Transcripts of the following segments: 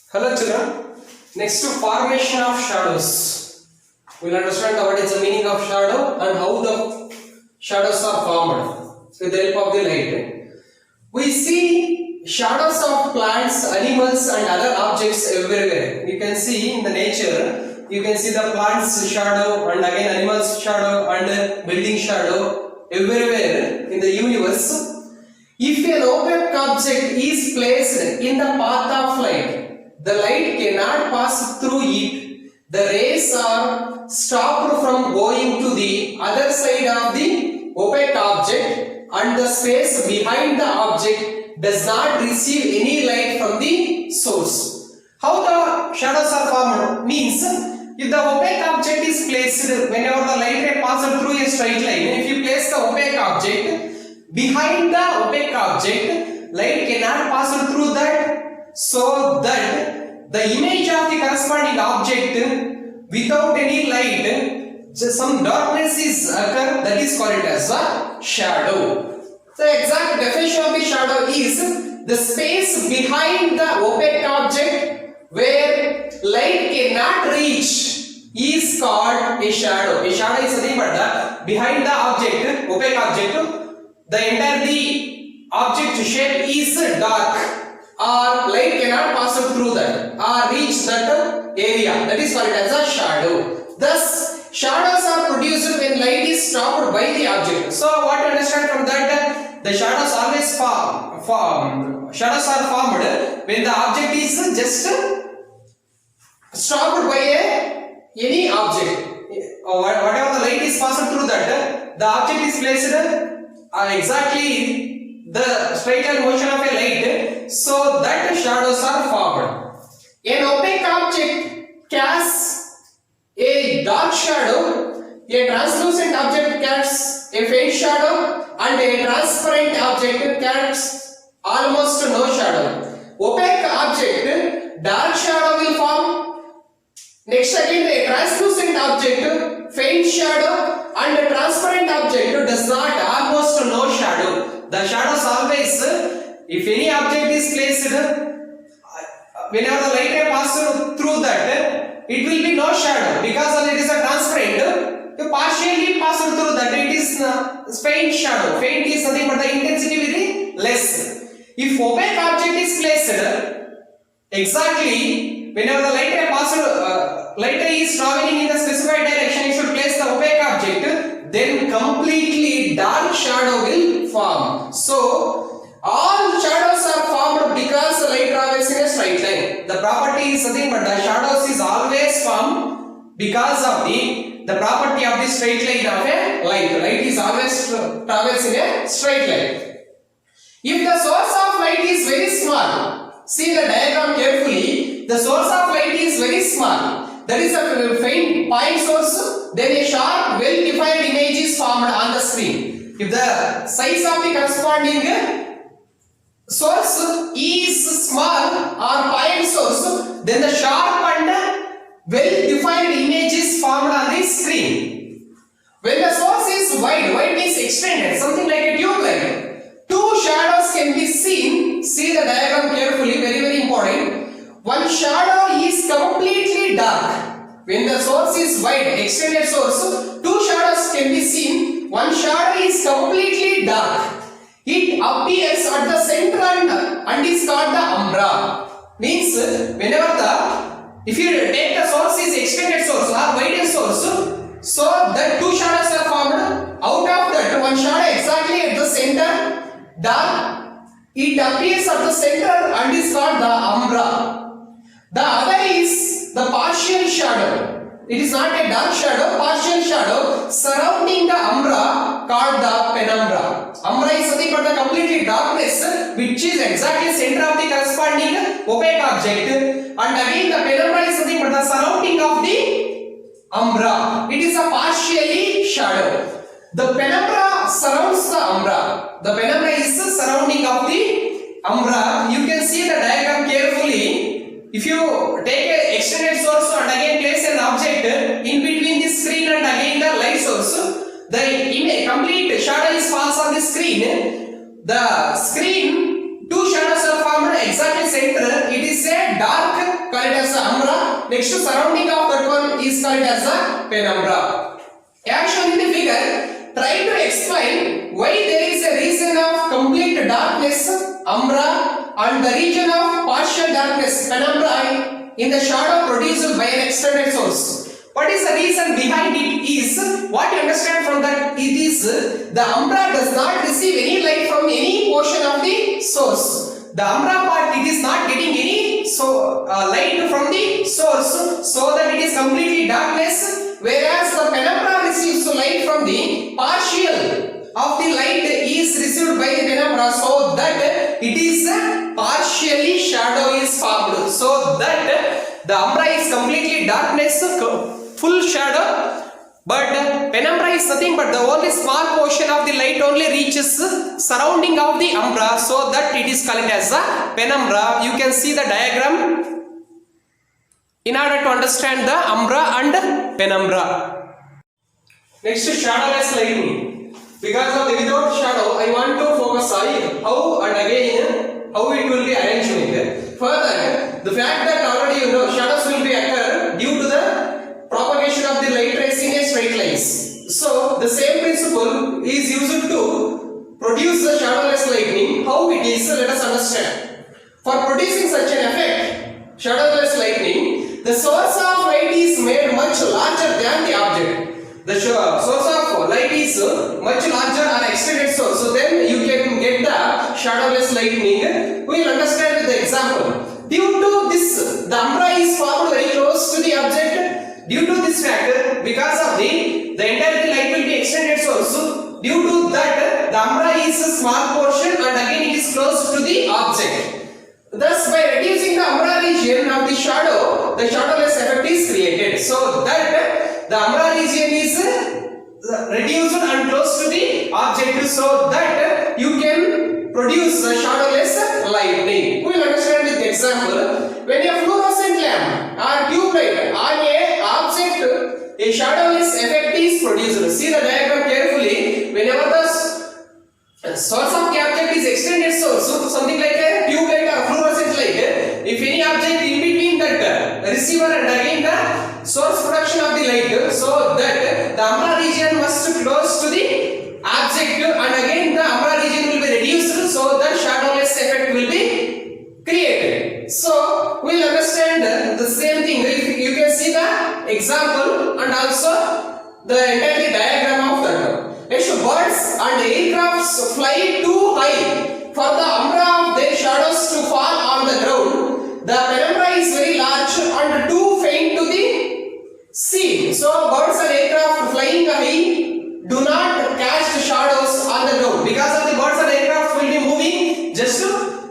Hello children. Next to formation of shadows. We'll understand what is the meaning of shadow and how the shadows are formed with the help of the light. We see shadows of plants, animals and other objects everywhere. You can see in the nature, you can see the plants shadow and again animals shadow and building shadow everywhere in the universe. If an opaque object is placed in the path of light, the light cannot pass through it. The rays are stopped from going to the other side of the opaque object and the space behind the object does not receive any light from the source. How the shadows are formed means if the opaque object is placed whenever the light ray passes through a straight line, if you place the opaque object behind the opaque object, light cannot pass through that, so that the image of the corresponding object without any light, some darkness is occur, that is called as a shadow. The exact definition of the shadow is the space behind the opaque object where light cannot reach is called a shadow. A shadow is nothing but the behind the object, opaque object, the entire object shape is dark or light cannot pass through that or reach that area, that is called as a shadow. Thus, shadows are produced when light is stopped by the object. So, what to understand from that? The shadows always shadows are formed when the object is just stopped by any object. Whatever the light is passed through that, the object is placed exactly the straight line motion of a light, so that shadows are formed. An opaque object casts a dark shadow, a translucent object casts a faint shadow, and a transparent object casts almost no shadow. Opaque object, dark shadow will form. Next again, a translucent object, faint shadow, and a transparent object does not, almost no shadow. The shadows always, if any object is placed, whenever the light ray passes through that, it will be no shadow because it is a transparent. You partially pass through that, it is faint shadow. Faint is nothing but the intensity very less. If opaque object is placed, exactly whenever the light ray passes, light ray is traveling in the specified direction, you should place the opaque object, then completely dark shadow will form. So, all shadows are formed because the light travels in a straight line. The property is nothing but the shadows is always formed because of the property of the straight line of a light. Light is always travels in a straight line. If the source of light is very small, see the diagram carefully, the source of light is very small. That is a faint point source, then a sharp, well-defined image is formed on the screen. If the size of the corresponding source is small or point source, then the sharp and well-defined image is formed on the screen. When the source is wide, wide means extended, something like a tube light, two shadows can be seen. See the diagram carefully, very very important. One shadow is completely dark. When the source is wide, extended source, two shadows can be seen. One shadow is completely dark. It appears at the center and is called the umbra. Means whenever if you take the source is extended source or wider source, so the two shadows are formed. Out of that, one shadow exactly at the center, dark. It appears at the center and is called the umbra. The other is the partial shadow. It is not a dark shadow, partial shadow surrounding the umbra called the penumbra. Umbra is nothing but the completely darkness which is exactly center of the corresponding opaque object, and again the penumbra is nothing but the surrounding of the umbra. It is a partially shadow. The penumbra surrounds the umbra. The penumbra is the surrounding of the umbra. You can see the diagram carefully. If you take an extended source and again place an object in between the screen and again the light source, the image, complete shadow is falls on the screen. The screen, two shadows are formed exactly center. It is a dark Next surrounding of that one is called as a penumbra. As shown in the figure, try to explain why there is a region of complete darkness, umbra, and the region of partial darkness, penumbra, in the shadow produced by an extended source. What is the reason behind it is, what you understand from that, it is the umbra does not receive any light from any portion of the source. The umbra part, it is not getting any light from the source, so that it is completely darkness, whereas the penumbra receives light from the partial of the light is received by the penumbra, so that it is partially shadow is formed, so that the umbra is completely darkness, full shadow, but penumbra is nothing but the only small portion of the light only reaches surrounding of the umbra, so that it is called as a penumbra. You can see the diagram in order to understand the umbra and penumbra. Next, shadowless lightning. Because of the without shadow, I want to focus on how and again how it will be arranged. Further, the fact that already you know shadows will be occur due to the propagation of the light rays in a straight lines. So the same principle is used to produce the shadowless lightning. How it is, let us understand. For producing such an effect, shadowless lightning, the source of light is made much larger than the object. The source of light is much larger or extended source, so then you can get the shadowless lightning. We will understand with the example. Due to this, the umbra is formed very close to the object. Due to this factor, because of the entire light will be extended source, so due to that, the umbra is a small portion and again it is close to the object. Thus, by reducing the umbra region of the shadow, the shadowless effect is created. So that the umbra region is reduced and close to the object, so that you can produce the shadowless lightning. We will understand with the example. When a fluorescent lamp or tube light on a object, a shadowless effect is produced. See the diagram carefully. Whenever the source of the object is extended source, so something like a tube light or fluorescent light, if any object in between that receiver and again the source production of the light, so that the umbra region must close to the object and again the umbra region will be reduced, so that shadowless effect will be created. So we will understand the same thing. If you can see the example and also the entire diagram of that. Next, birds and aircrafts fly too high for the umbra of their shadows to fall on the ground. The penumbra is very large and too faint to the scene. So birds and aircraft flying high do not cast shadows on the ground, because of the birds and aircraft will be moving just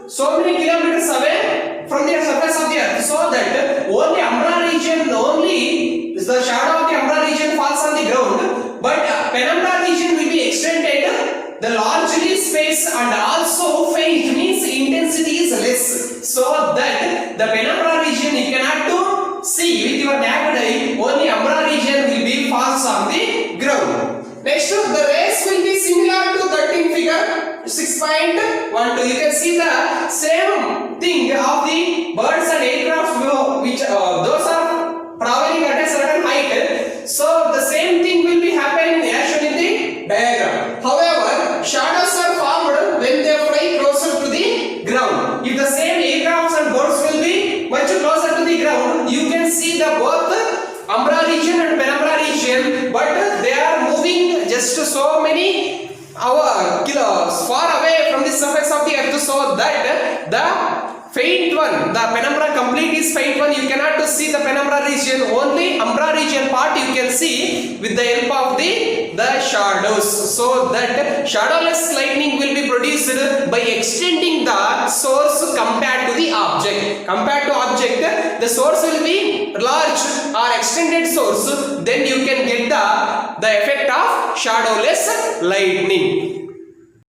so many kilometers away from the surface of the earth, so that only umbra region, only the shadow of the umbra region falls on the ground, but penumbra region will be extended the largely space and also faint, means intensity is less, so that the penumbra region you cannot to see with your naked eye, only umbra region will be falls on the ground. Next, the rays will be similar to that in figure 6.12. You can see the same thing of the birds and aircraft, which those are traveling at a certain height. So the same thing will be happening as shown in the diagram. However, shadows are formed when they fly closer to the ground. If the same aircrafts and birds will be much closer to the ground, you can see the both umbra region and penumbra region, but they are moving just so many kilometers far away from the surface of the earth, so that the faint one, the penumbra complete is faint one, you cannot to see the penumbra region, only umbra region part you can see with the help of the shadows, so that shadowless lightning will be produced by extending the source compared to the object. Compared to object, the source will be large or extended source, then you can get the effect of shadowless lightning.